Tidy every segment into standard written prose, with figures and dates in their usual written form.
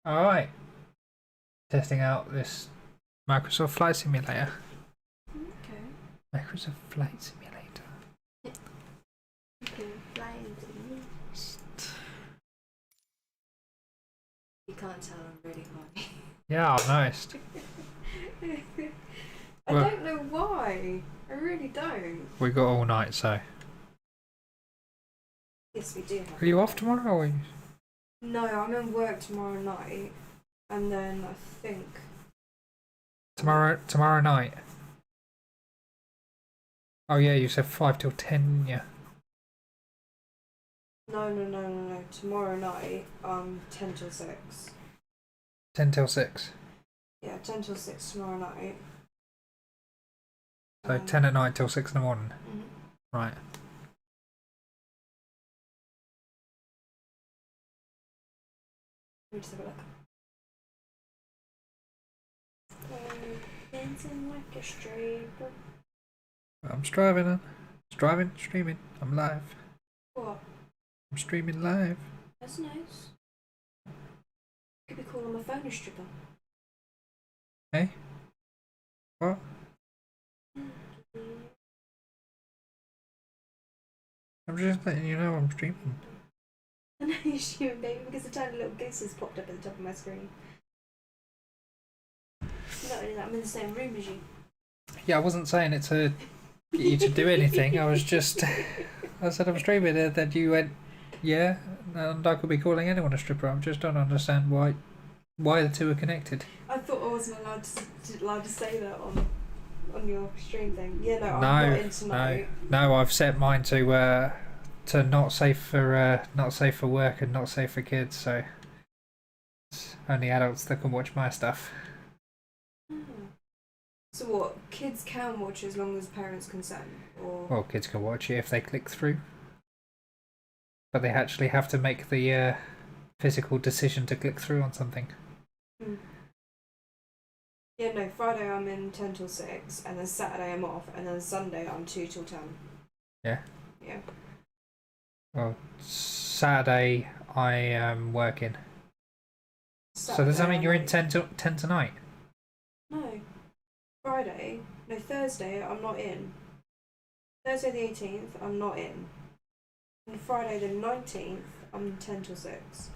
Alright, testing out this Microsoft Flight Simulator. Okay. Microsoft Flight Simulator. You can fly into the moon. You can't tell I'm really horny. Yeah, I've noticed. I don't know why. I really don't. We got all night, so. Yes, we do have. Are you off tomorrow? Or are you... No, I'm in work tomorrow night, and then I think Tomorrow night? Oh yeah, you said 5 till 10, didn't you? no. Tomorrow night, 10 till 6. 10 till 6. Yeah, 10 till 6 tomorrow night. So 10 at night till 6 in the morning. Mm-hmm. Right. Let me just have a look. Dancing like a stripper. I'm striving, streaming. I'm live. What? I'm streaming live. That's nice. Could be calling my phone a stripper. Hey? What? I'm just letting you know I'm streaming. I know you're streaming, baby, because a tiny little goose has popped up at the top of my screen. Not only that, I'm in the same room as you. Yeah, I wasn't saying it to get you to do anything. I was just... I said I'm streaming it, then you went, yeah, and I could be calling anyone a stripper. I just don't understand why the two are connected. I thought I wasn't allowed to say that on your stream thing. Yeah, no, I'm No, not in tonight. no, I've set mine to not safe for work and not safe for kids. So it's only adults that can watch my stuff. So what? Kids can watch as long as parents consent, or? Well, kids can watch it if they click through, but they actually have to make the physical decision to click through on something. Yeah, no. Friday I'm in 10 till 6, and then Saturday I'm off, and then Sunday I'm 2 till 10. Yeah. Yeah. Well, Saturday I am working. Saturday, So does that mean you're in I'm 10 tonight? No. Friday. No, Thursday I'm not in. Thursday the 18th I'm not in. And Friday the 19th I'm 10 till 6.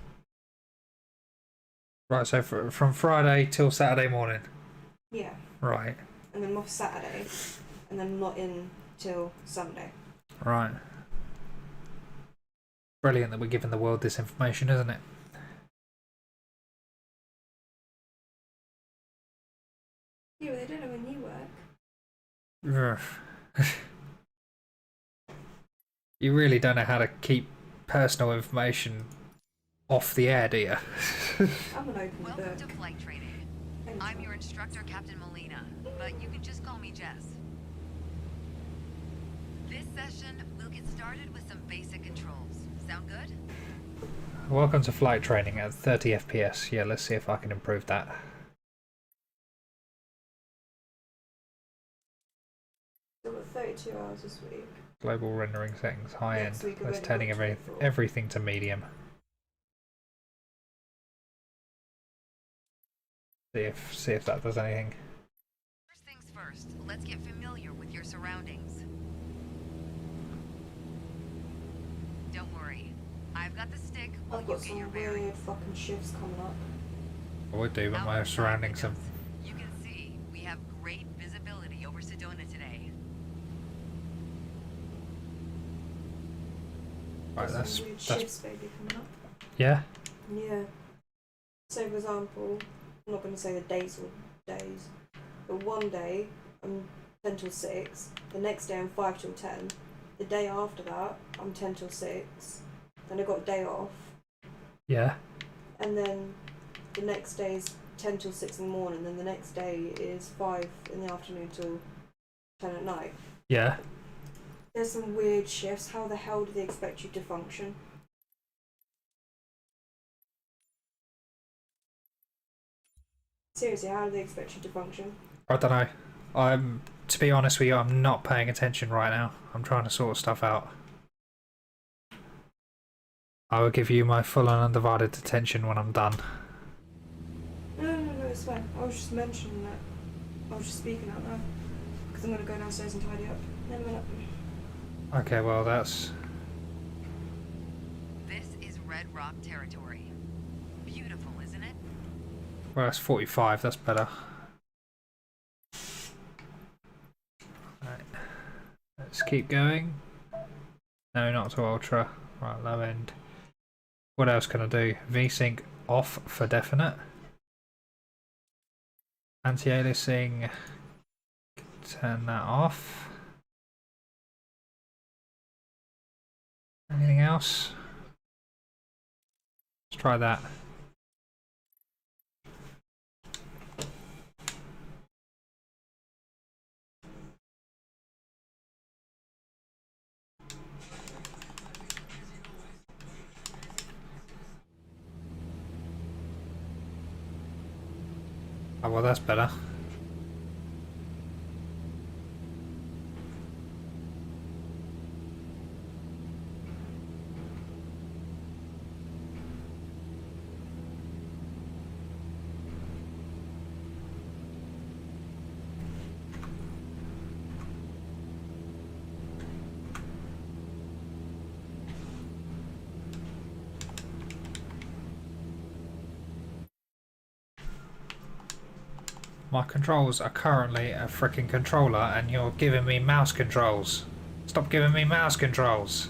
Right, so from Friday till Saturday morning. Yeah. Right. And then I'm off Saturday, and then I'm not in till Sunday. Right. Brilliant that we're giving the world this information, isn't it? Yeah, but they don't know when you work. You really don't know how to keep personal information off the air, do you? I'm an open Welcome book. to flight training. I'm your instructor, Captain Molina, but you can just call me Jess. This session, we'll get started with some basic controls. Sound good? Welcome to flight training at 30 FPS. Yeah, let's see if I can improve that. So we've got 32 hours this week. Global rendering settings, high Next end. week Let's I've turning only got 24. everything to medium. See if that does anything. First things first, let's get familiar with your surroundings. Don't worry, I've got the stick while I've you got get your some weird bearings. fucking shifts coming up. I would do, but Out my inside surroundings the are... dust, you can see we have great visibility over Sedona today. Right, There's some weird shifts, baby, coming up. Yeah? Yeah. So, for example, I'm not going to say the days or days, but one day I'm 10 till 6, the next day I'm 5 till 10, the day after that I'm 10 till 6, then I got a day off, Yeah. and then the next day is 10 till 6 in the morning, then the next day is 5 in the afternoon till 10 at night. Yeah. There's some weird shifts. How the hell do they expect you to function? Seriously, how do they expect you to function? I don't know. To be honest with you, I'm not paying attention right now. I'm trying to sort stuff out. I will give you my full and undivided attention when I'm done. fine. I was just mentioning that. I was just speaking out loud. Because I'm going to go downstairs and tidy up in a minute. Okay, well that's... This is Red Rock territory. Beautiful, isn't it? Well, that's 45, that's better. Right. Let's keep going. No, not to ultra. Right, low end. What else can I do? VSync off for definite. Anti-aliasing, turn that off. Anything else? Let's try that. Oh, well, that's better. My controls are currently a freaking controller and you're giving me mouse controls. Stop giving me mouse controls.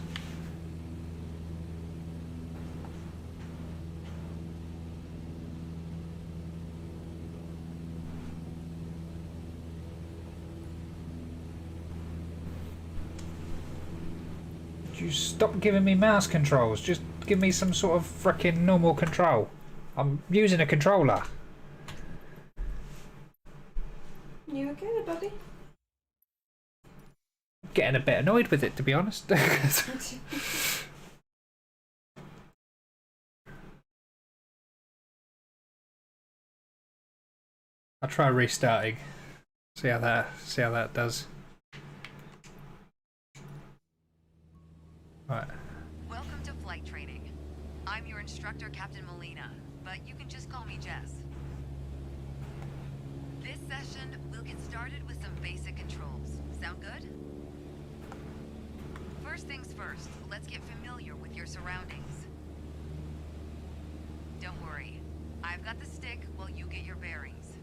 You stop giving me mouse controls. Just give me some sort of freaking normal control. I'm using a controller. You okay there, buddy? Getting a bit annoyed with it, to be honest. I'll try restarting. See how that does. Right. Welcome to flight training. I'm your instructor, Captain Molina, but you can just call me Jess. This session, we'll get started with some basic controls. Sound good? First things first, let's get familiar with your surroundings. Don't worry, I've got the stick while you get your bearings.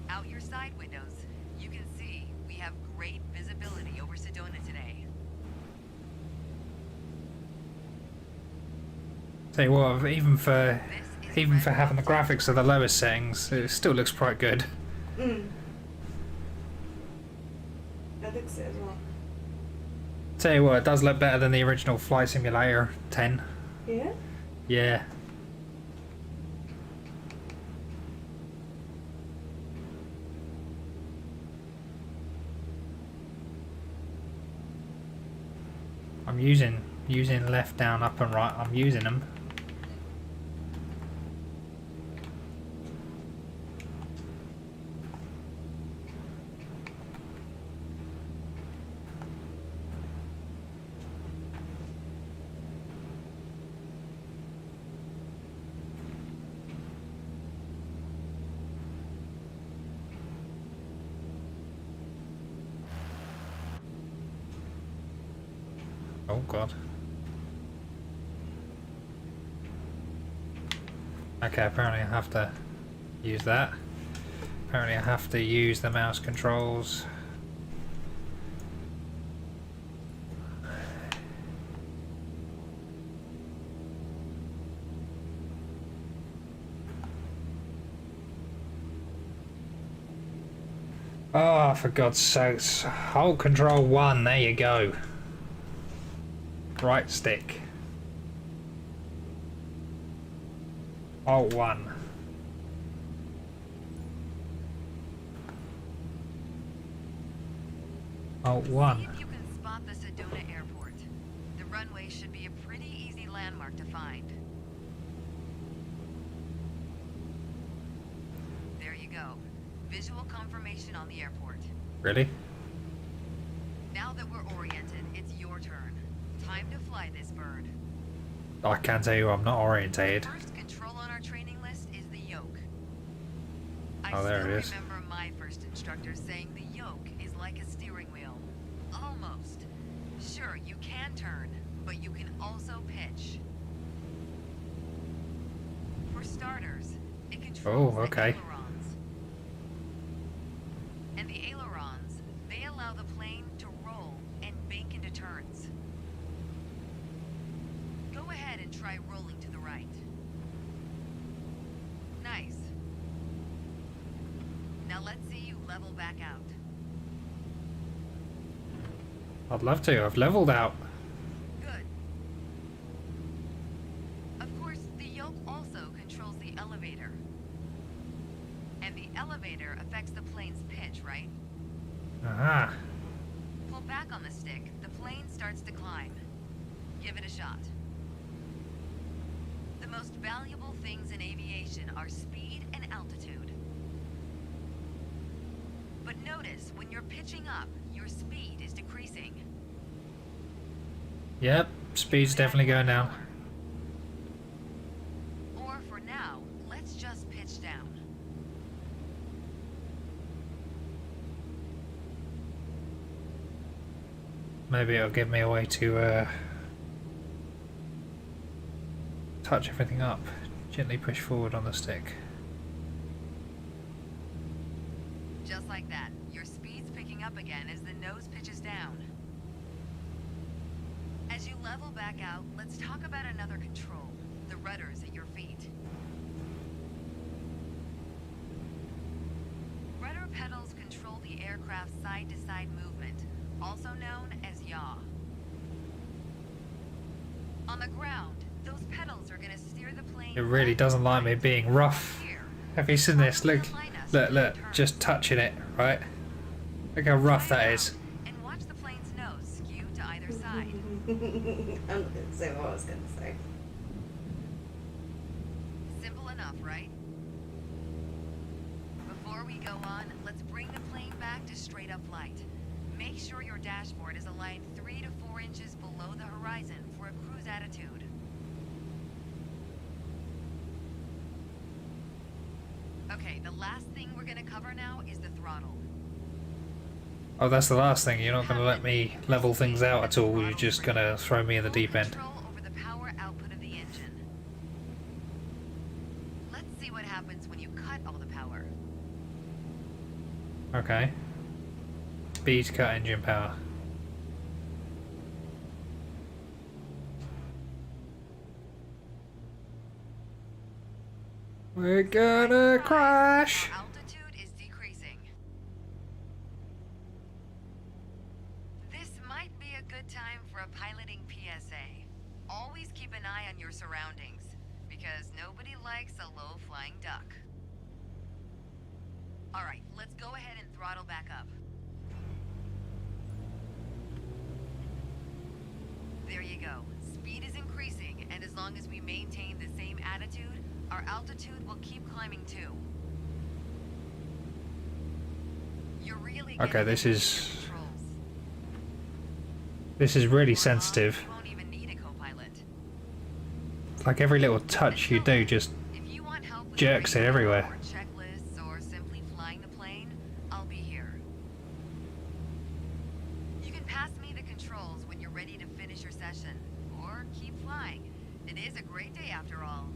Out your side windows, you can see we have great visibility over Sedona today. Tell you what, even for having the graphics at the lowest settings, it still looks quite good. I think so as well. Tell you what, it does look better than the original Flight Simulator 10. Yeah? Yeah. I'm using left, down, up and right. I'm using them. Oh god. Okay, apparently I have to use that. Apparently I have to use the mouse controls. Oh, for God's sakes. Hold control 1, there you go. Right stick. Alt 1. Alt 1. See if you can spot the Sedona airport. The runway should be a pretty easy landmark to find. There you go. Visual confirmation on the airport. Really? Now that we're oriented, it's your turn. Time to fly this bird. I can tell you I'm not orientated. First control on our training list is the yoke. Oh, there it is. I still remember my first instructor saying the yoke is like a steering wheel. Almost. Sure, you can turn, but you can also pitch. For starters, it controls Oh, okay. the ailerons. And the ailerons, they allow the plane to roll and bank into turns. Go ahead and try rolling to the right. Nice. Now let's see you level back out. I'd love to. I've leveled out. Good. Of course, the yoke also controls the elevator. And the elevator affects the plane's pitch, right? Aha. Pull back on the stick, the plane starts to climb. Give it a shot. The most valuable things in aviation are speed and altitude. But notice, when you're pitching up, your speed is decreasing. Yep, speed's definitely going down. Or for now, let's just pitch down. Maybe it'll give me a way to touch everything up. Gently push forward on the stick. Just like that, your speed's picking up again as the nose pitches down. As you level back out, let's talk about another control, the rudders at your feet. Rudder pedals control the aircraft's side-to-side movement, also known as yaw. On the ground, those pedals are going to steer the plane. It really doesn't like me being rough. Have you seen this? Look, look, just touching it, right? Look how rough that is. And watch the plane's nose skew to either side. I'm not going to say what I was going to say. Simple enough, right? Before we go on, let's bring the plane back to straight-up flight. Make sure your dashboard is aligned 3 to 4 inches below the horizon for a cruise attitude. Okay, the last thing we're gonna cover now is the throttle. Oh, that's the last thing. You're not going to let me level things out at all. You're just going to throw me in the deep end. Control over the power output of the engine. Let's see what happens when you cut all the power. Okay. Speed cut engine power. We're gonna crash! Our altitude is decreasing. This might be a good time for a piloting PSA. Always keep an eye on your surroundings, because nobody likes a low-flying duck. Alright, let's go ahead and throttle back up. There you go. Speed is increasing, and as long as we maintain the same attitude, our altitude will keep climbing too. You're really Okay, this getting is into your controls. really Before long, sensitive. you won't even need a co-pilot. Like every little touch you do just If you want help with jerks it radar everywhere. or checklists or simply flying the plane, I'll be here. You can pass me the controls when you're ready to finish your session, or keep flying. It is a great day after all.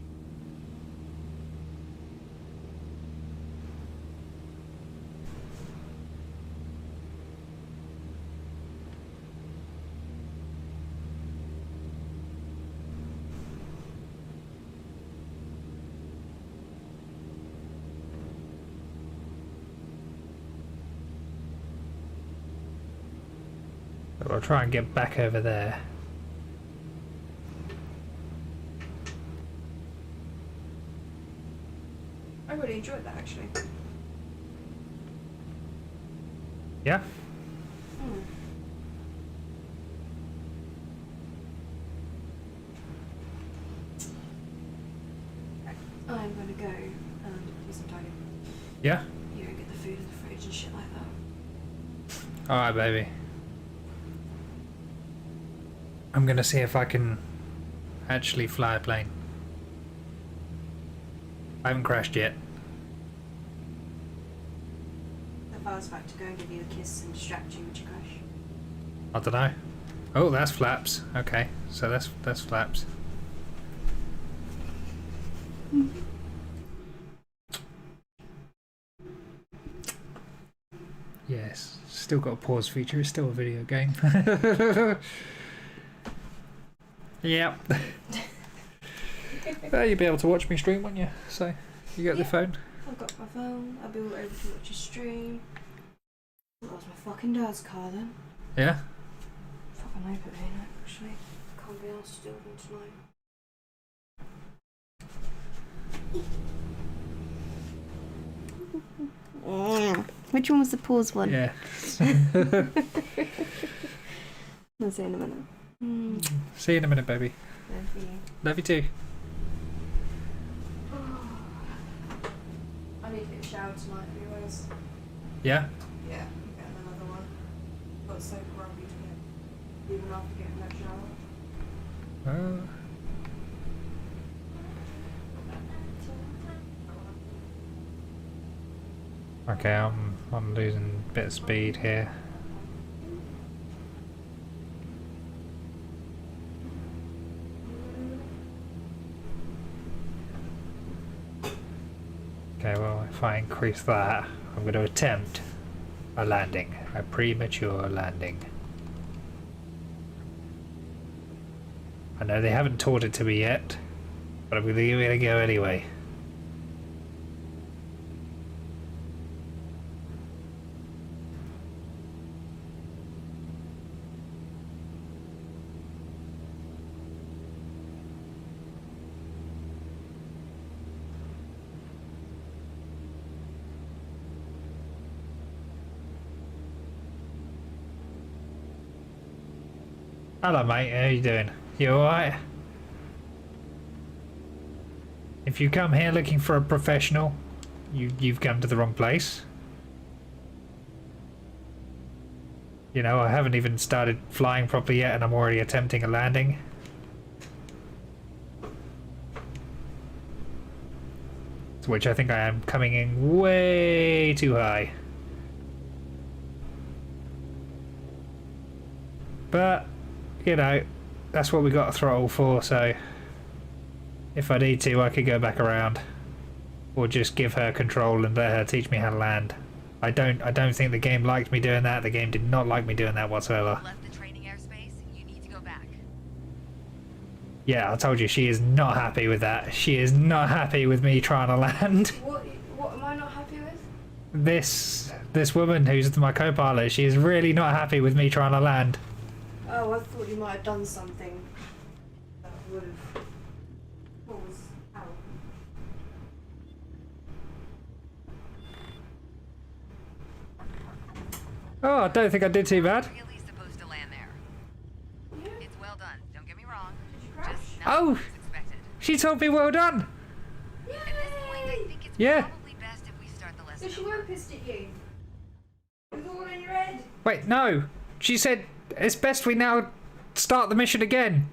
I'll try and get back over there. I really enjoyed that actually. Yeah? I'm going to go and do some tidying. Yeah? You go get the food in the fridge and shit like that. Alright, baby. I'm gonna see if I can actually fly a plane. I haven't crashed yet. I was about to go and give you a kiss and distract you with your crush. I don't know. Oh, that's flaps. Okay, so that's flaps. Yes, still got a pause feature. It's still a video game. Yep. Well, you'll be able to watch me stream, won't you? So, you got the phone? I've got my phone. I'll be able to watch your stream. That was my fucking dad's car then. Yeah? Fucking hope it ain't actually. Can't be asked to do with them tonight. Which one was the pause one? Yeah. I'll see you in a minute. See you in a minute, baby. Love you. Love you too. I need to get a shower tonight anyways. Yeah? Yeah, I'm getting another one. Got so grumpy to get even after getting that shower. Okay, I'm losing a bit of speed here. Okay, well, if I increase that, I'm going to attempt a landing, a premature landing. I know they haven't taught it to me yet, but I'm going to give it a go anyway. Hello mate, how you doing? You alright? If you come here looking for a professional, you've come to the wrong place. You know, I haven't even started flying properly yet and I'm already attempting a landing. To which I think I am coming in way too high. But you know, that's what we got a throttle for, so if I need to I could go back around or just give her control and let her teach me how to land. I don't think the game liked me doing that. The game did not like me doing that whatsoever. Left the training airspace, you need to go back. Yeah, I told you, she is not happy with that. She is not happy with me trying to land. What am I not happy with? This woman who's my co-pilot, she is really not happy with me trying to land. Oh, I thought you might have done something that would have caused out. Oh, I don't think I did too bad. Really supposed to land there. Yeah. It's well done. Don't get me wrong. Did you crash? Just Oh! not as expected. She told me well done. At this point, I think it's Yeah. probably best if we start the So lesson she over. weren't pissed at you? It was all in your head? Wait, no. She said it's best we now start the mission again.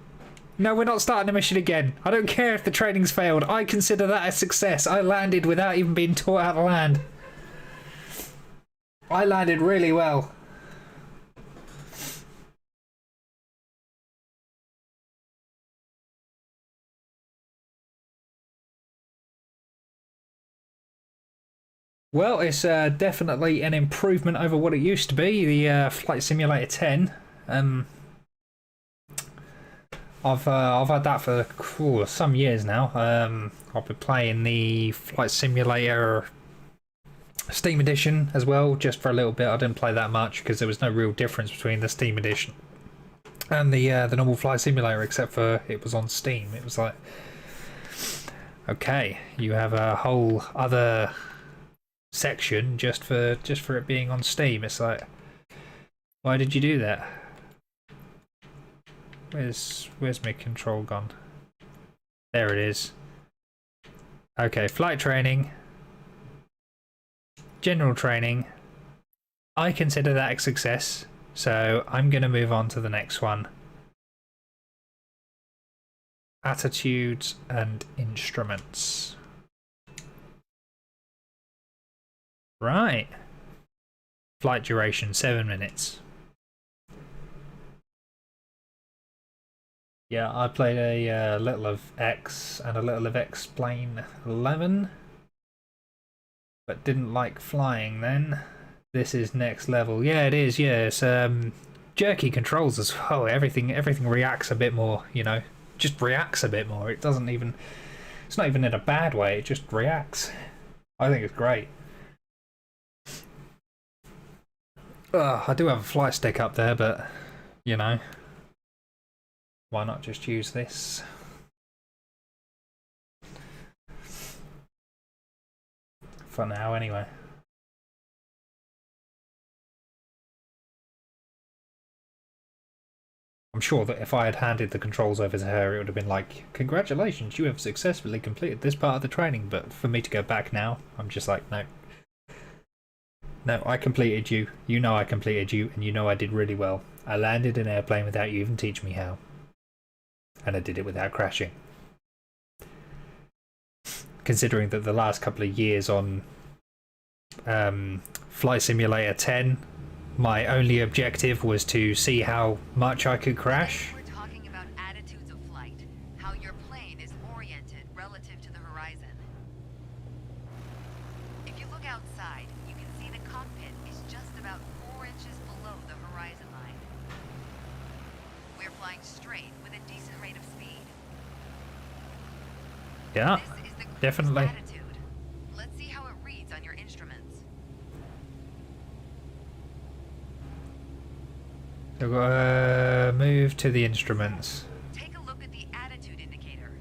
No, we're not starting the mission again. I don't care if the training's failed. I consider that a success. I landed without even being taught how to land. I landed really well. Well, it's definitely an improvement over what it used to be, the Flight Simulator 10. I've had that for some years now. I've been playing the Flight Simulator Steam Edition as well, just for a little bit. I didn't play that much because there was no real difference between the Steam Edition and the normal Flight Simulator, except for it was on Steam. It was like, okay, you have a whole other section just for it being on Steam. It's like, why did you do that? Where's my control gone? There it is. Okay, flight training, general training. I consider that a success, so I'm going to move on to the next one. Attitudes and instruments. Right. Flight duration 7 minutes. Yeah, I played a little of X and a little of X-Plane 11, but didn't like flying then. This is next level. Yeah, it is. Yeah, it's jerky controls as well. Everything reacts a bit more. You know, just reacts a bit more. It doesn't even. It's not even in a bad way. It just reacts. I think it's great. I do have a flight stick up there, but you know, why not just use this? For now, anyway. I'm sure that if I had handed the controls over to her, it would have been like, congratulations, you have successfully completed this part of the training. But for me to go back now, I'm just like, no. No, I completed you. You know I completed you, and you know I did really well. I landed an airplane without you even teaching me how. And I did it without crashing. Considering that the last couple of years on Flight Simulator 10, my only objective was to see how much I could crash. We're talking about attitudes of flight, how your plane is oriented relative to the horizon. If you look outside, you can see the cockpit is just about 4 inches below the horizon line. We're flying straight with a decent rate of speed. Yeah, This is the cruise definitely. attitude. Let's see how it reads on your instruments. So I've got to move to the instruments. Take a look at the attitude indicator.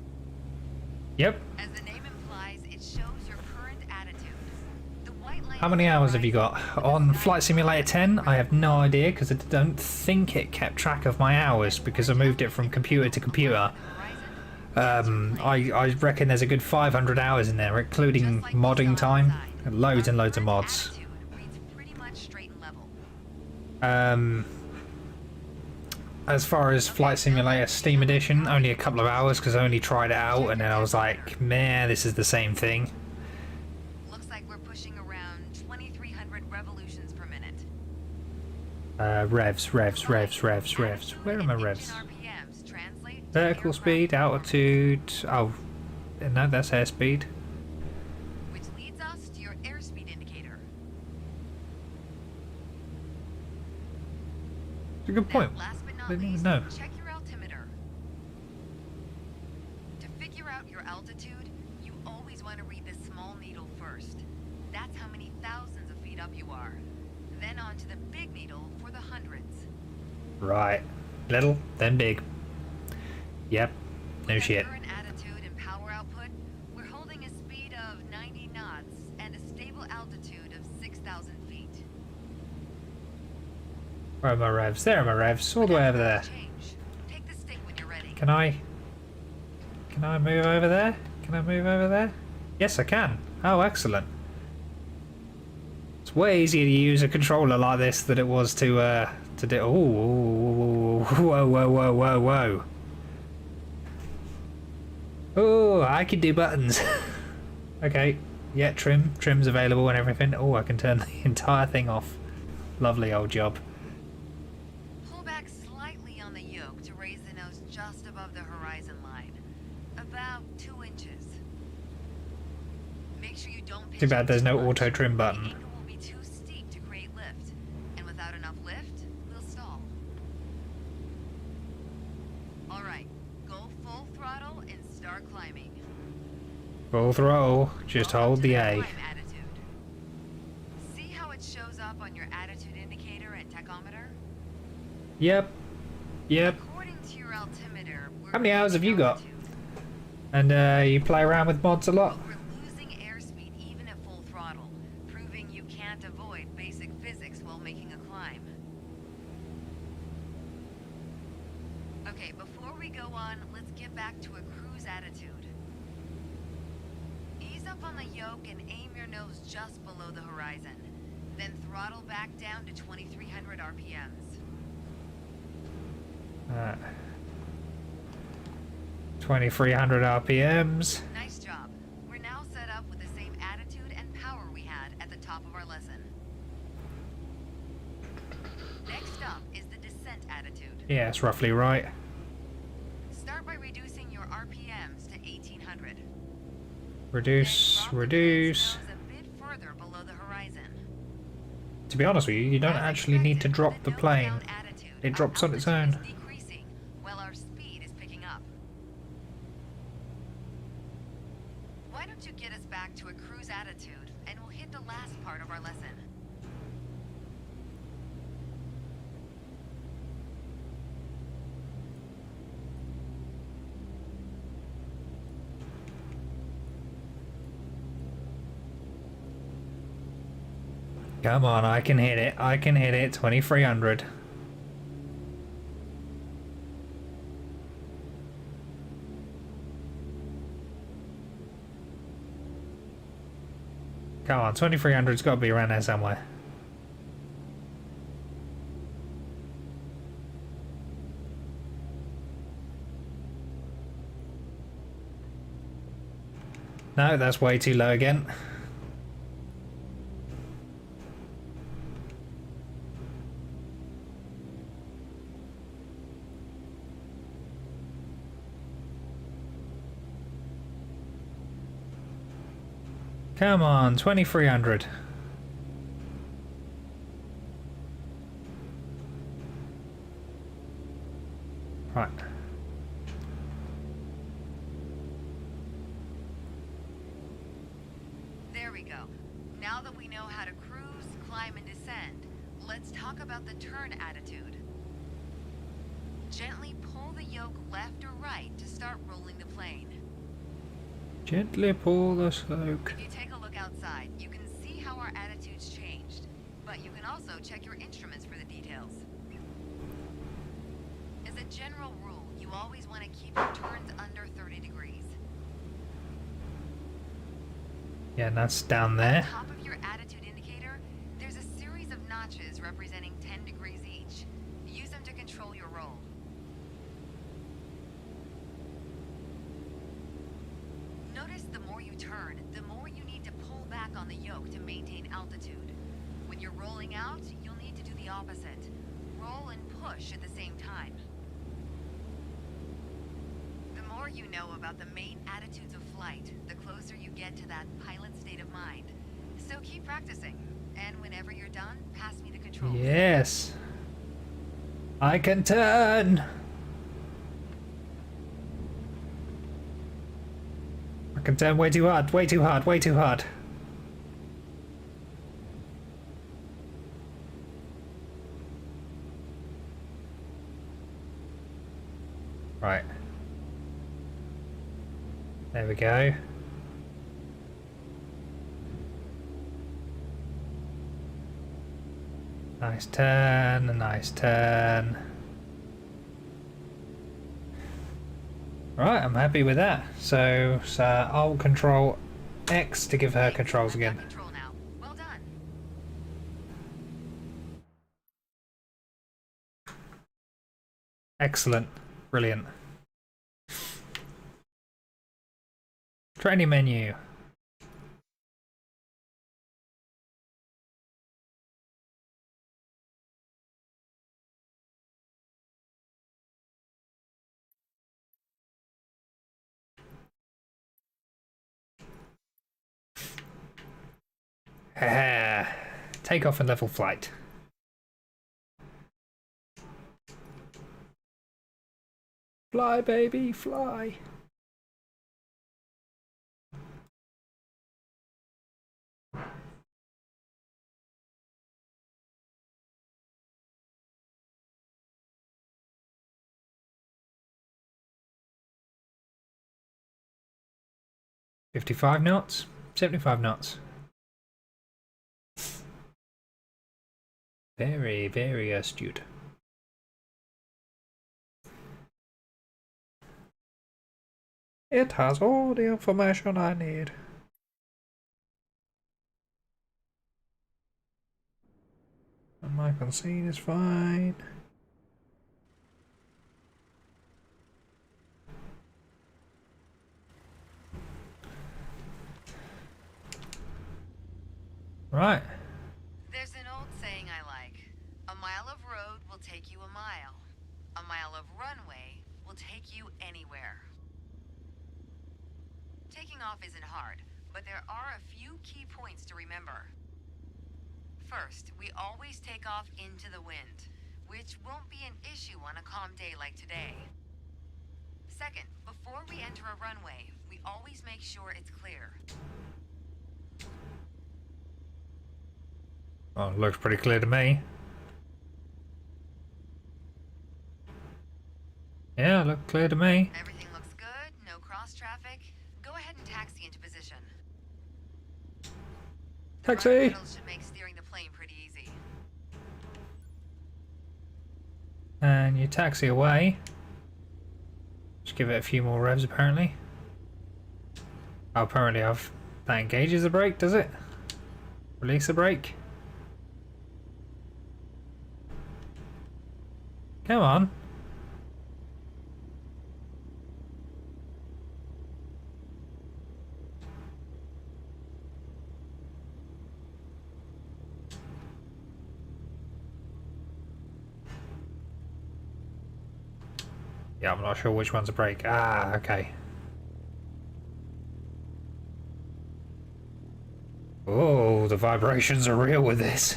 Yep. As the name implies, it shows your current attitude. The white line. How many hours have you got? On Flight Simulator 10, I have no idea because I don't think it kept track of my hours because I moved it from computer to computer. I reckon there's a good 500 hours in there, including modding time. Loads and loads of mods. Attitude reads pretty much straight and level. As far as Flight Simulator Steam Edition, only a couple of hours because I only tried it out and then I was like, man, this is the same thing. Looks like we're pushing around 2,300 revolutions per minute. Revs. Where are my revs? RPMs translate to Vertical aircraft speed, altitude. Oh, no, that's airspeed. which leads us to your airspeed indicator. It's a good point. Now, last but not Didn't even least, know. check your altimeter. To figure out your altitude, you always want to read the small needle first. That's how many thousands of feet up you are. Then on to the big needle for the hundreds. Right. Little, then big. Yep. No With shit. our current attitude and power output, we're holding a speed of 90 knots and a stable altitude of 6,000 feet. Where are my revs? There are my revs. All the way over there. Change. Take the stick when you're ready. Can I move over there? Can I move over there? Yes, I can. Oh, excellent. It's way easier to use a controller like this than it was to do. Oh, whoa. Oh, I can do buttons. Okay. Yeah, trim's available and everything. Oh, I can turn the entire thing off. Lovely old job. Pull back slightly on the yoke to raise the nose just above the horizon line. About 2 inches. Make sure you don't pitch Too bad up there's no much. auto trim The button. angle will be too steep to create lift, and without enough lift, we'll stall. All right, go full throttle and start climbing. Full throttle. Just Welcome hold to the A. climb attitude. See how it shows up on your attitude indicator and tachometer? Yep. According to your altimeter, we're How many hours have you reaching got? altitude. And you play around with mods a lot? But we're losing airspeed even at full throttle, proving you can't avoid basic physics while making a climb. Okay, before we go on, let's get back to a cruise attitude. Ease up on the yoke and aim your nose just below the horizon. Then throttle back down to 2,300 RPMs. 2300 RPMs. Nice job. We're now set up with the same attitude and power we had at the top of our lesson. attitude. Yeah, it's roughly right. Start by reducing your RPMs to 1800. Reduce, reduce. A bit further below the horizon. To be honest with you, you don't actually need to drop the plane. It drops on its own. Decreasing while our speed is picking up. Why don't you get us back to a cruise attitude and we'll hit the last part of our lesson. Come on, I can hit it. I can hit it. 2300. Come on, 2300's got to be around there somewhere. No, that's way too low again. Come on, 2300. Right. There we go. Now that we know how to cruise, climb, and descend, let's talk about the turn attitude. Gently pull the yoke left or right to start rolling the plane. Gently pull the yoke. If you take a look outside, you can see how our attitude's changed. But you can also check your instruments for the details. As a general rule, you always want to keep your turns under 30 degrees. Yeah, and that's down there. On top of your attitude indicator, there's a series of notches representing 10 degrees each. Use them to control your roll. Notice the more you turn, the more you need to pull back on the yoke to maintain altitude. When you're rolling out, you'll need to do the opposite. Roll and push at the same time. The more you know about the main attitudes of flight, the closer you get to that pilot state of mind. So keep practicing, and whenever you're done, pass me the controls. Yes. I can turn. I can turn way too hard, way too hard, way too hard. Right. There we go. Nice turn, a nice turn. Right, I'm happy with that. So I'll control X to give her controls again. Control now. Well done. Excellent. Brilliant. Training menu. Take off and level flight. Fly, baby, fly. $55 knots, 75 knots. Very, very astute. It has all the information I need. And my conceit is fine. Right. There's an old saying I like. A mile of road will take you a mile. take you anywhere. Taking off isn't hard, but there are a few key points to remember. First, we always take off into the wind, which won't be an issue on a calm day like today. Second, before we enter a runway, we always make sure it's clear. Oh, looks pretty clear to me. Yeah, look clear to me. Everything looks good, no cross traffic. Go ahead and taxi into position. Taxi! Rudder pedals should make steering the plane pretty easy. And you taxi away. Just give it a few more revs apparently. Oh, apparently that engages the brake, does it? Release the brake. Come on. Yeah, I'm not sure which one's a brake. Ah, okay. Oh, the vibrations are real with this.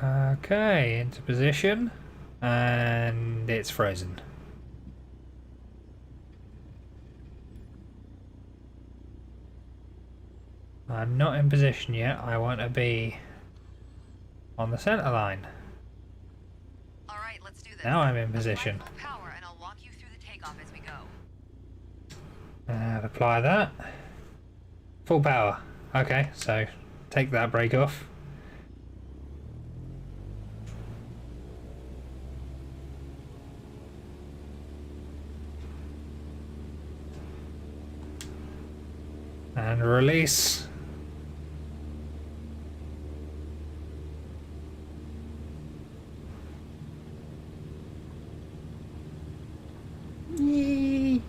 Okay, into position. And it's frozen. I'm not in position yet. I want to be on the center line. All right, let's do this. Now I'm in position. Apply full power, and I'll walk you through the takeoff as we go. Apply that. Full power. Okay, so take that brake off. And release. Yee.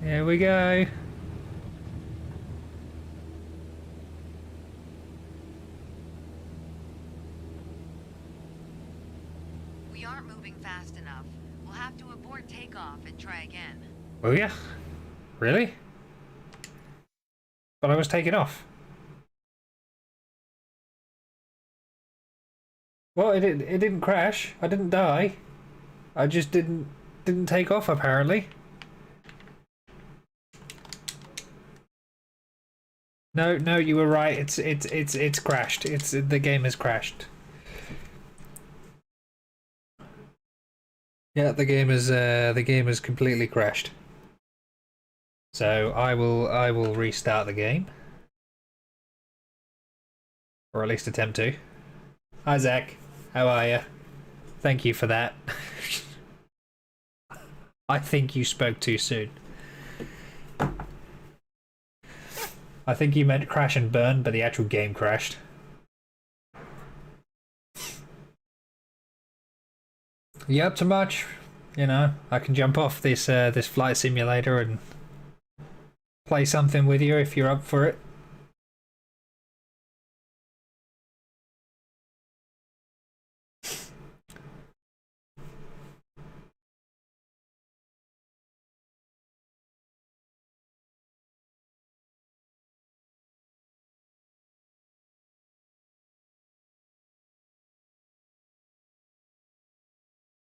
Here we go. We aren't moving fast enough. We'll have to abort takeoff and try again. Oh yeah? Really? But I was taken off. Well, it didn't crash. I didn't die. I just didn't take off apparently. No, you were right. It's crashed. The game has crashed. Yeah, the game is completely crashed. So I will restart the game, or at least attempt to. Hi Zach, how are you? Thank you for that. I think you spoke too soon. I think you meant crash and burn, but the actual game crashed. You up to much? You know, I can jump off this this flight simulator and play something with you if you're up for it.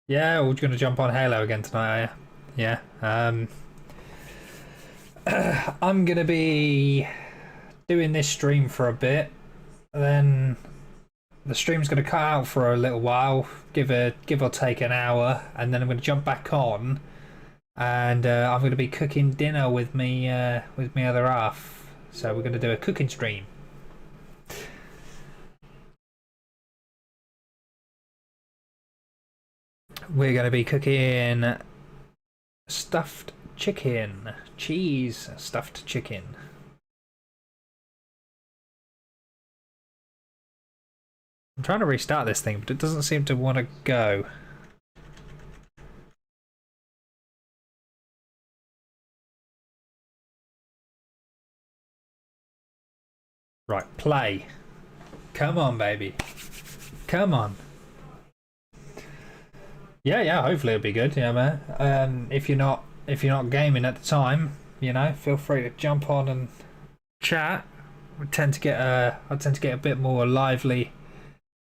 Yeah, we're gonna jump on Halo again tonight, are you? Yeah. I'm gonna be doing this stream for a bit, then the stream's gonna cut out for a little while, give or take an hour, and then I'm gonna jump back on, and I'm gonna be cooking dinner with me other half. So we're gonna do a cooking stream. We're gonna be cooking stuffed chicken, cheese stuffed chicken. trying to restart this thing, but it doesn't seem to want to go. Right, play. Come on, baby. Come on. Yeah, hopefully it'll be good, yeah, man. If you're not gaming at the time, you know, feel free to jump on and chat. I tend to get a bit more lively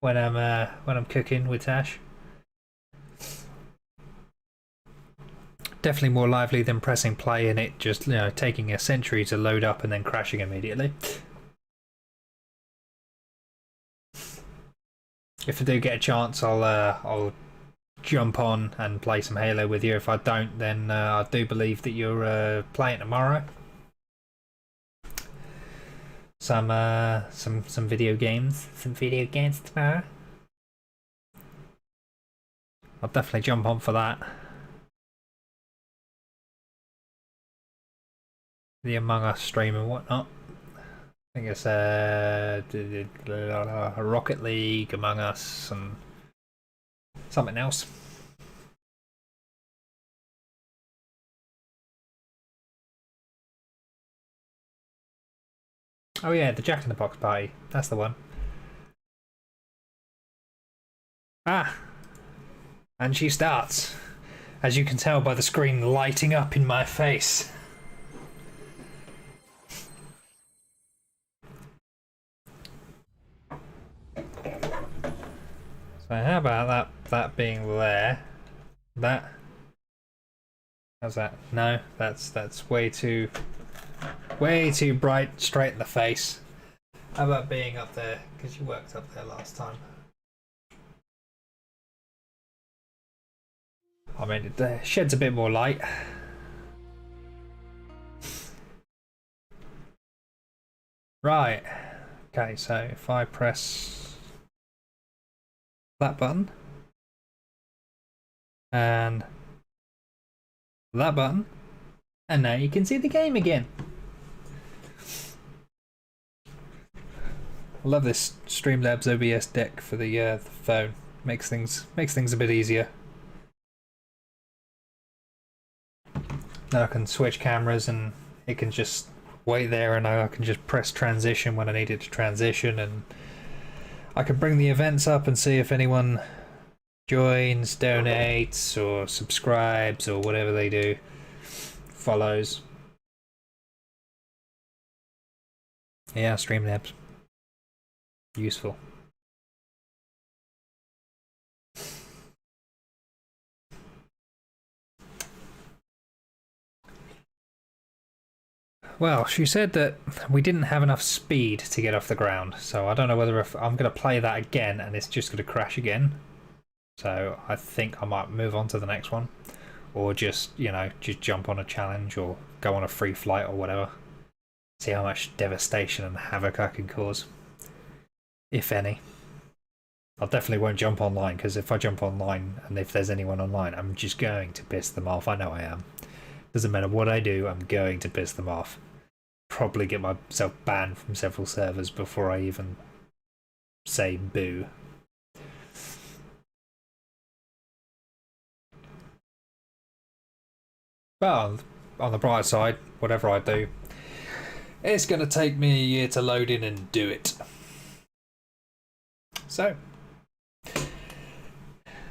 when I'm cooking with Tash. Definitely more lively than pressing play and it just, you know, taking a century to load up and then crashing immediately. If I do get a chance, I'll jump on and play some Halo with you. If I don't, then I do believe that you're playing tomorrow. Some video games. Some video games tomorrow. I'll definitely jump on for that. The Among Us stream and whatnot. I think it's Rocket League, Among Us, and something else. Oh yeah, the Jack in the Box party. That's the one. Ah! And she starts. As you can tell by the screen lighting up in my face. So how about that being there? How's that? No, that's way too bright, straight in the face. How about being up there? Because you worked up there last time. I mean, it sheds a bit more light. Right. Okay, so if I press that button and that button, and now you can see the game again. I love this Streamlabs OBS deck for the phone. Makes things a bit easier. Now I can switch cameras and it can just wait there, and I can just press transition when I need it to transition, and I can bring the events up and see if anyone joins, donates, or subscribes, or whatever they do, follows. Yeah, Streamlabs. Useful. Well, she said that we didn't have enough speed to get off the ground, so I don't know whether if I'm going to play that again and it's just going to crash again. So I think I might move on to the next one, or just, you know, just jump on a challenge or go on a free flight or whatever. See how much devastation and havoc I can cause, if any. I definitely won't jump online, because if I jump online and if there's anyone online, I'm just going to piss them off. I know I am. Doesn't matter what I do, I'm going to piss them off. Probably get myself banned from several servers before I even say boo. Well, on the bright side, whatever I do, it's going to take me a year to load in and do it. So,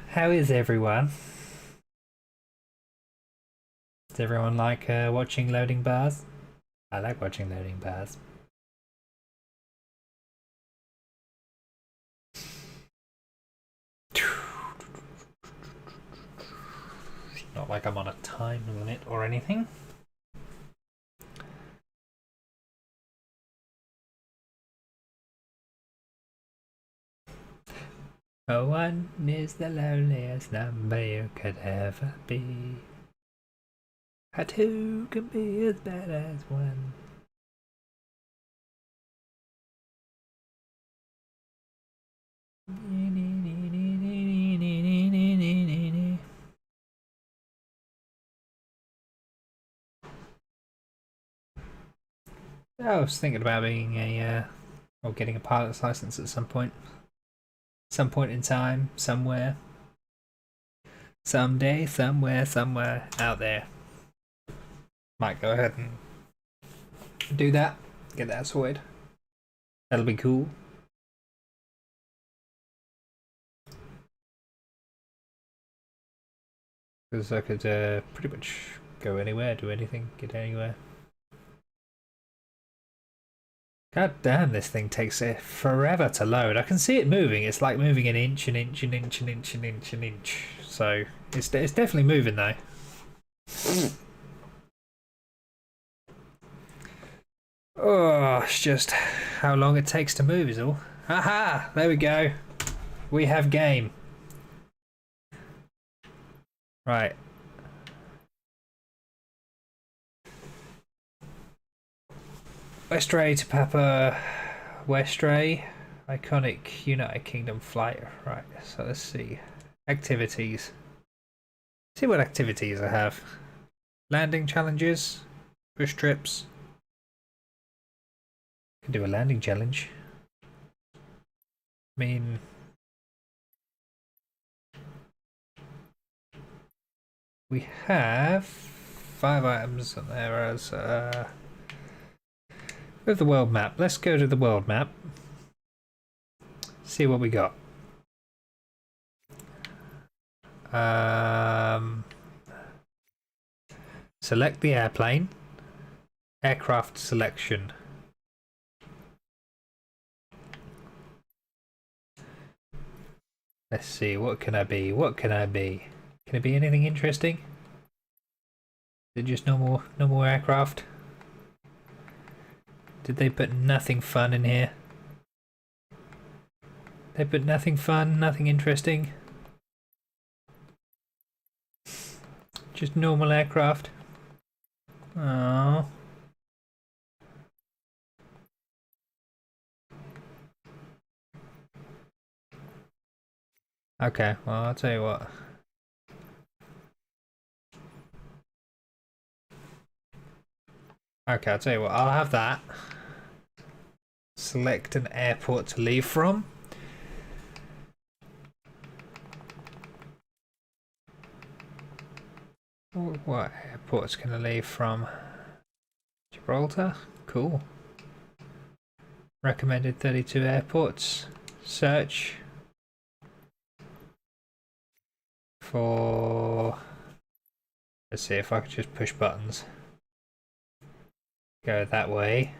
how is everyone? Does everyone like watching loading bars? I like watching loading bars. Not like I'm on a time limit or anything. Oh, one is the loneliest number you could ever be. A two can be as bad as one. I was thinking about being or getting a pilot's license at some point. Some point in time, somewhere. Someday, somewhere out there. Might go ahead and do that. Get that sorted. That'll be cool. Because I could pretty much go anywhere, do anything, get anywhere. God damn, this thing takes forever to load. I can see it moving. It's like moving an inch, an inch, an inch, an inch, an inch, an inch. So it's definitely moving though. Oh, it's just how long it takes to move is all. Haha! There we go. We have game. Right. Westray to Papa Westray. Iconic United Kingdom flight. Right, so let's see. Activities. See what activities I have. Landing challenges. Push trips. Can do a landing challenge. I mean... we have 5 items on there as with the world map. Let's go to the world map. See what we got. Select the airplane. Aircraft selection. Let's see, what can I be? What can I be? Can it be anything interesting? Is it just normal aircraft? Did they put nothing fun in here? They put nothing fun, nothing interesting? Just normal aircraft? Oh. Okay, well I'll tell you what. Okay, I'll tell you what, I'll have that. Select an airport to leave from. What airport's gonna leave from? Gibraltar? Cool. Recommended 32 airports. Search for... let's see if I could just push buttons. Go that way.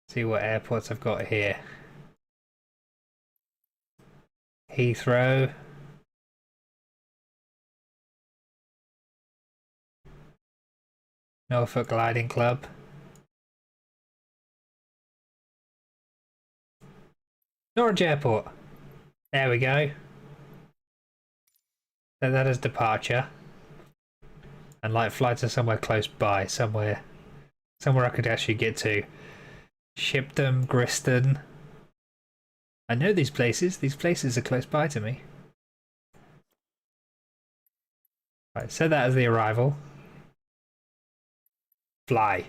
See what airports I've got here. Heathrow. Norfolk Gliding Club. Norwich Airport. There we go. So that is departure. And like fly to somewhere close by, somewhere I could actually get to. Shipton, Griston. I know these places. These places are close by to me. Right, set that as the arrival. Fly.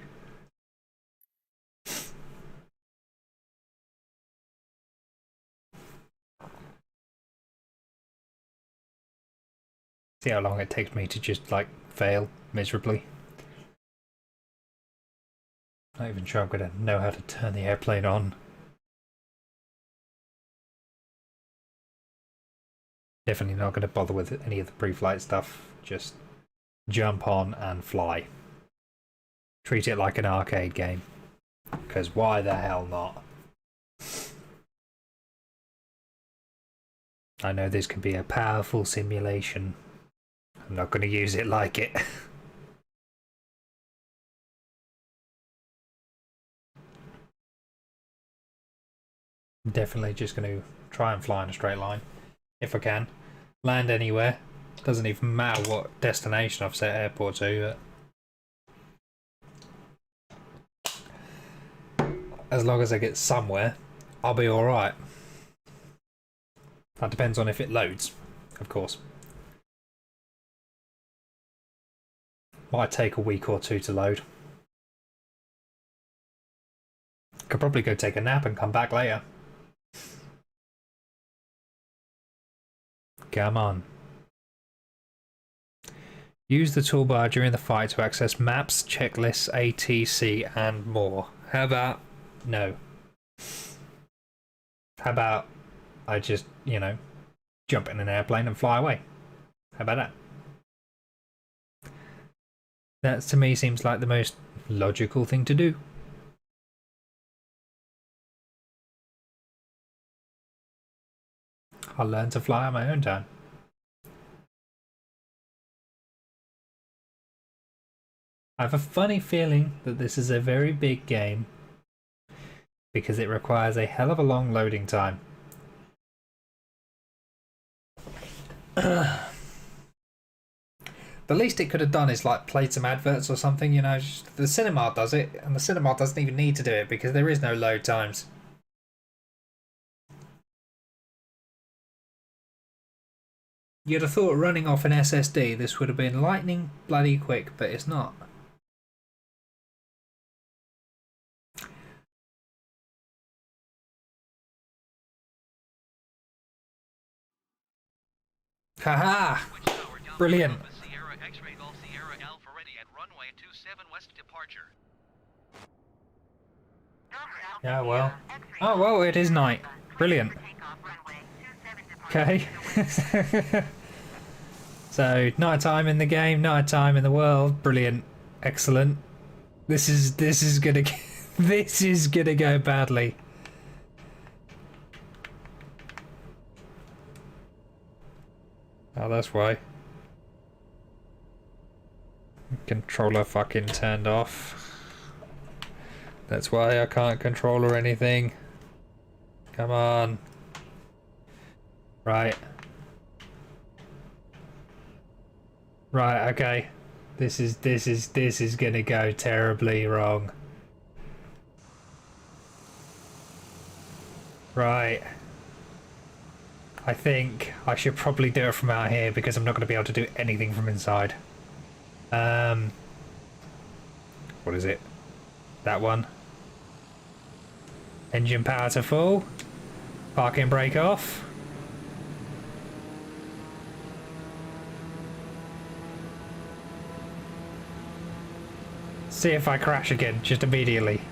See how long it takes me to just like fail miserably. Not even sure I'm gonna know how to turn the airplane on. Definitely not gonna bother with any of the pre-flight stuff. Just jump on and fly. Treat it like an arcade game. Because why the hell not? I know this can be a powerful simulation. I'm not going to use it like it. I'm definitely just going to try and fly in a straight line. If I can. Land anywhere. Doesn't even matter what destination I've set airport to. As long as I get somewhere, I'll be alright. That depends on if it loads, of course. Might take a week or two to load. Could probably go take a nap and come back later. come on. Use the toolbar during the fight to access maps, checklists, ATC, and more. How about no? How about I just, you know, jump in an airplane and fly away? How about that? That to me seems like the most logical thing to do. I'll learn to fly on my own time. I have a funny feeling that this is a very big game because it requires a hell of a long loading time. The least it could have done is like played some adverts or something, you know. The cinema does it, and the cinema doesn't even need to do it because there is no load times. You'd have thought running off an SSD this would have been lightning bloody quick, but it's not. Haha! Brilliant. Yeah, well. Oh, well, it is night. Brilliant. Okay. So, night time in the game, night time in the world. Brilliant. Excellent. This is gonna this is gonna go badly. Oh, that's why. Controller fucking turned off. That's why I can't control or anything. Come on. Right. Right, okay. This is gonna go terribly wrong. Right. I think I should probably do it from out here because I'm not going to be able to do anything from inside. What is it? That one. Engine power to full. Parking brake off. See if I crash again, just immediately.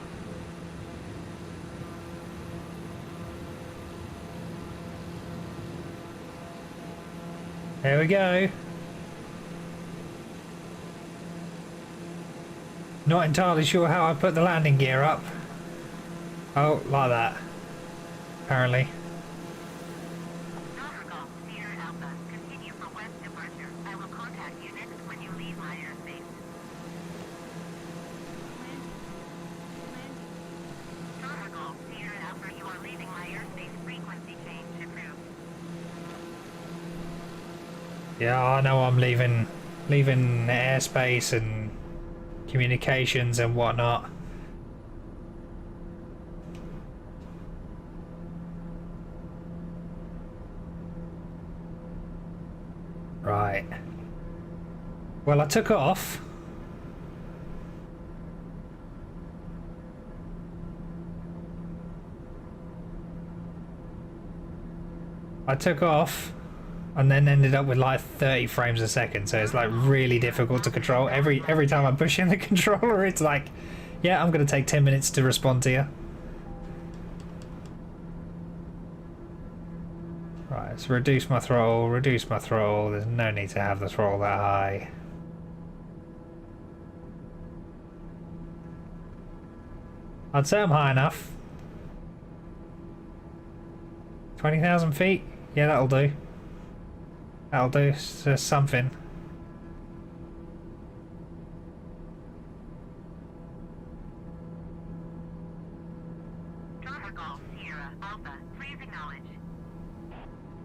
There we go. Not entirely sure how I put the landing gear up. Oh, like that. Apparently. Yeah, I know I'm leaving airspace and communications and whatnot. Right. Well, I took off. And then ended up with like 30 frames a second, so it's like really difficult to control. Every time I push in the controller, it's like, yeah, I'm gonna take 10 minutes to respond to you. Right, so reduce my throttle. There's no need to have the throttle that high. I'd say I'm high enough. 20,000 feet? Yeah, that'll do. That'll do. It's just something.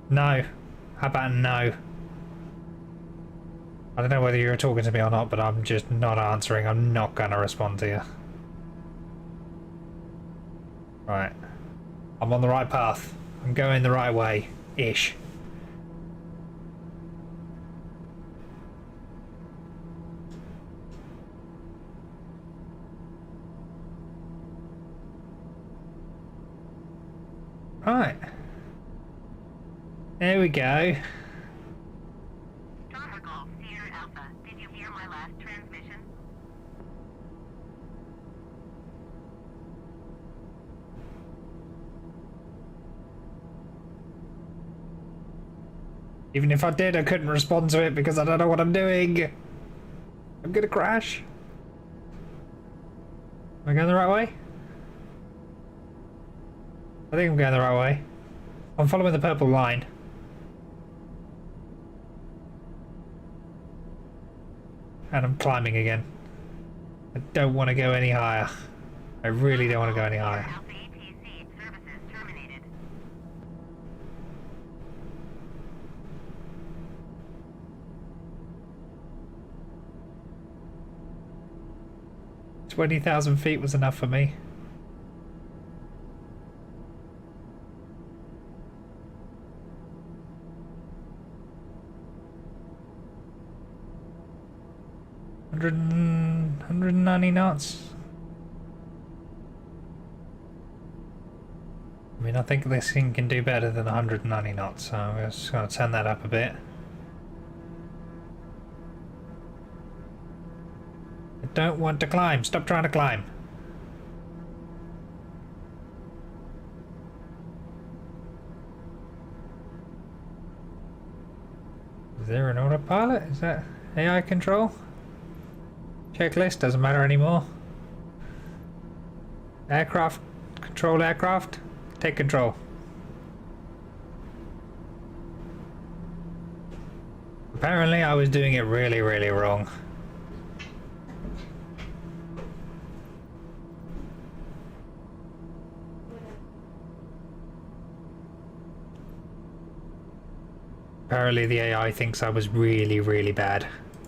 No. How about no? I don't know whether you're talking to me or not, but I'm just not answering. I'm not gonna respond to you. Right. I'm on the right path. I'm going the right way. Ish. Right. There we go. Even if I did, I couldn't respond to it because I don't know what I'm doing. I'm gonna crash. Am I going the right way? I think I'm going the right way. I'm following the purple line. And I'm climbing again. I don't want to go any higher. I really don't want to go any higher. Services terminated. 20,000 feet was enough for me. Hundred and 190 knots. I mean, I think this thing can do better than 190 knots, so I'm just going to turn that up a bit. I don't want to climb. Stop trying to climb. Is there an autopilot? Is that AI control? Checklist doesn't matter anymore. Aircraft, control aircraft, take control. Apparently I was doing it really, really wrong. Apparently the AI thinks I was really, really bad.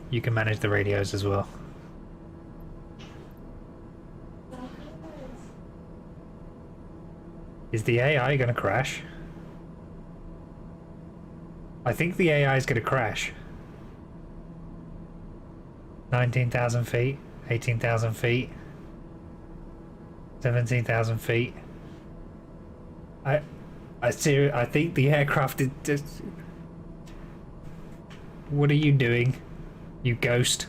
You can manage the radios as well. Is the AI gonna crash? I think the AI is gonna crash. 19,000 feet, 18,000 feet, 17,000 feet. I think the aircraft is just... What are you doing? You ghost.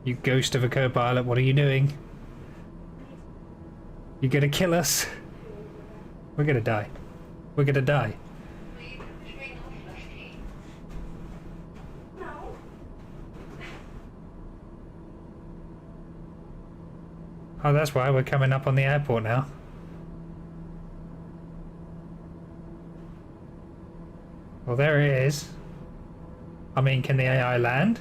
You ghost of a co-pilot, what are you doing? You're gonna kill us. We're gonna die. We're gonna die. No. Oh, that's why we're coming up on the airport now. Well, there it is. I mean, can the AI land?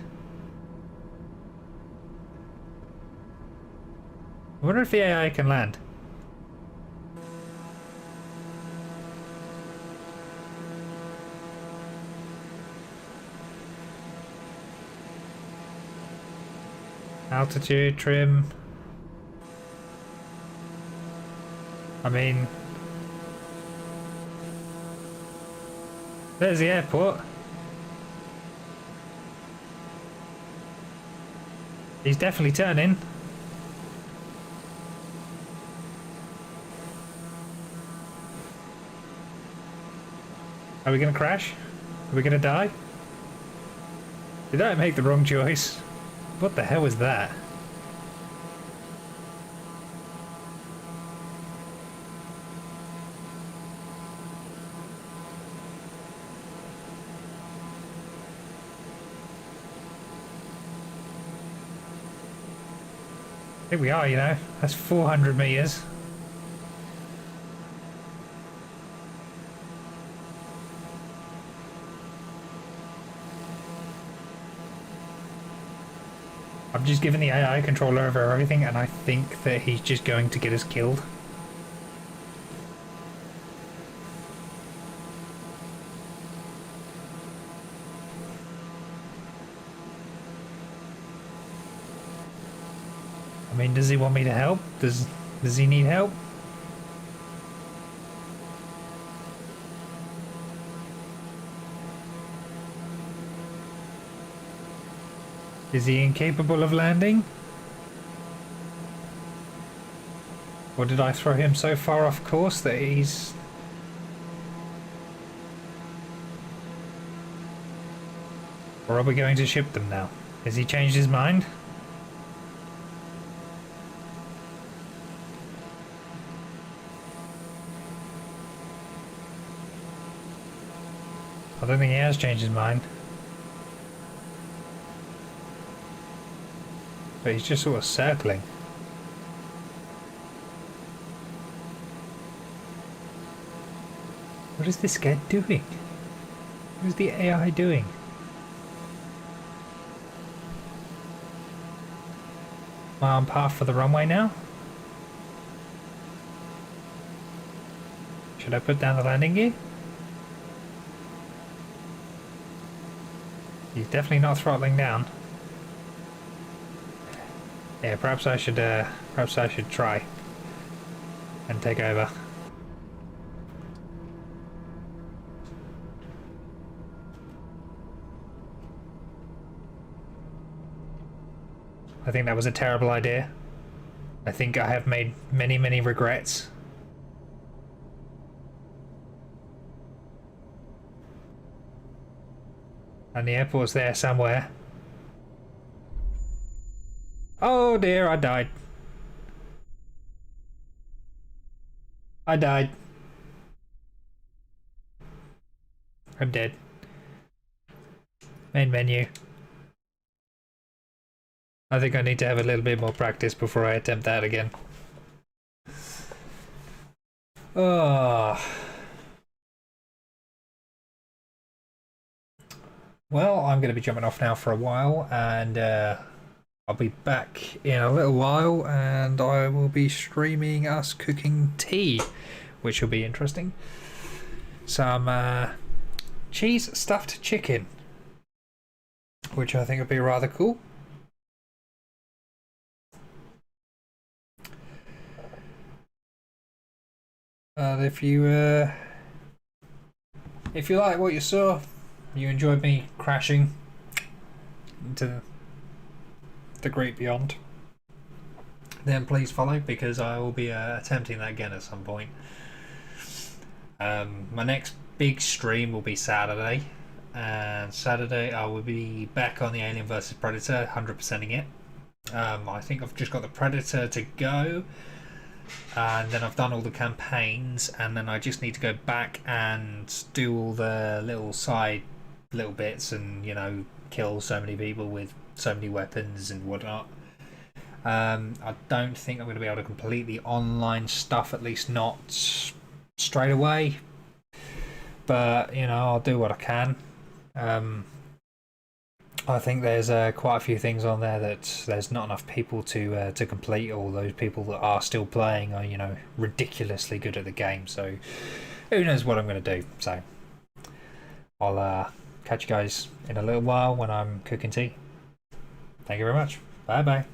I wonder if the AI can land. Altitude, trim. I mean... There's the airport. He's definitely turning. Are we gonna crash? Are we gonna die? Did I make the wrong choice? What the hell was that? Here we are, you know. That's 400 meters. I've just given the AI control over everything, and I think that he's just going to get us killed. I mean, does he want me to help? Does he need help? Is he incapable of landing? Or did I throw him so far off course that he's... Or are we going to ship them now? Has he changed his mind? I don't think he has changed his mind. But he's just sort of circling. What is this guy doing? What is the AI doing? Am I on path for the runway now? Should I put down the landing gear? He's definitely not throttling down. Yeah, perhaps I should try and take over. I think that was a terrible idea. I think I have made many, many regrets. And the airport's there somewhere. Oh dear, I died. I died. I'm dead. Main menu. I think I need to have a little bit more practice before I attempt that again. Oh. Well, I'm going to be jumping off now for a while, and I'll be back in a little while, and I will be streaming us cooking tea, which will be interesting. Some cheese stuffed chicken, which I think would be rather cool. And if you like what you saw, you enjoyed me crashing into the great beyond, then please follow, because I will be attempting that again at some point. My next big stream will be Saturday, and Saturday I will be back on the Alien vs Predator, 100%ing it. I think I've just got the Predator to go, and then I've done all the campaigns, and then I just need to go back and do all the little bits, and kill so many people with so many weapons and whatnot. I don't think I'm going to be able to complete the online stuff, at least not straight away, but I'll do what I can. I think there's quite a few things on there that there's not enough people to complete. All those people that are still playing are ridiculously good at the game, so who knows what I'm going to do. So I'll catch you guys in a little while when I'm cooking tea. Thank you very much. Bye bye.